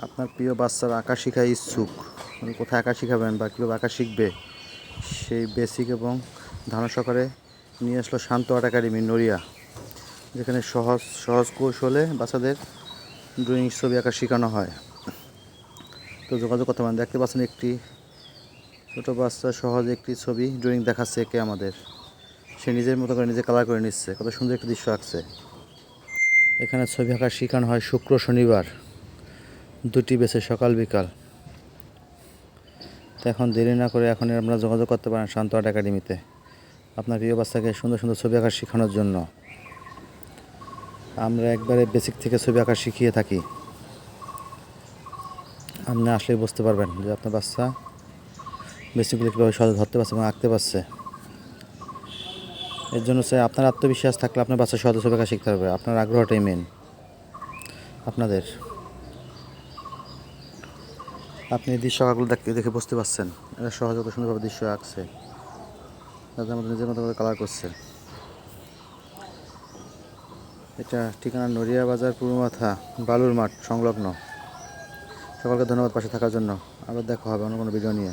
আপনার প্রিয় বাচ্চারা আঁকা শেখায় ইচ্ছুক, কোথায় আঁকা শিখাবেন বা কীভাবে আঁকা শিখবে সেই বেসিক এবং ধারণা সহকারে নিয়ে আসলো শান্ত আর্ট একাডেমি নড়িয়া, যেখানে সহজ সহজ কৌশলে বাচ্চাদের ড্রয়িং ছবি আঁকা শেখানো হয়। তো যোগাযোগ করতে পারেন। দেখতে পাচ্ছেন একটি ছোটো বাচ্চা সহজ একটি ছবি ড্রয়িং দেখাচ্ছে একে আমাদের। সে নিজের মতো করে নিজে কালার করে নিচ্ছে, কত সুন্দর একটি দৃশ্য আঁকছে। এখানে ছবি আঁকা শেখানো হয় শুক্র শনিবার, দুটি বেছে সকাল বিকাল। তো এখন দেরি না করে এখন আপনারা যোগাযোগ করতে পারেন শান্ত আর্ট একাডেমিতে আপনার প্রিয় বাচ্চাকে সুন্দর সুন্দর ছবি আঁকা শেখানোর জন্য। আমরা একবারে বেসিক থেকে ছবি আঁকা শিখিয়ে থাকি। আপনি আসলেই বুঝতে পারবেন যে আপনার বাচ্চা বেসিকগুলো কীভাবে সহজে ধরতে পারছে এবং আঁকতে পারছে। এর জন্য চাই আপনার আত্মবিশ্বাস থাকলে আপনার বাচ্চা সহজে ছবি আঁকা শিখতে পারবে। আপনার আগ্রহটাই মেন আপনাদের। আপনি এই দৃশ্য আঁকাগুলো দেখে বুঝতে পারছেন এরা সহজে কত সুন্দরভাবে দৃশ্য আঁকছে, তাদের মতো নিজের মতো করে কালার করছে। এটা ঠিকানা নড়িয়া বাজার, পূর্ব মাথা, বালুর মাঠ সংলগ্ন। সকলকে ধন্যবাদ পাশে থাকার জন্য। আবার দেখা হবে অন্য কোনো ভিডিও নিয়ে।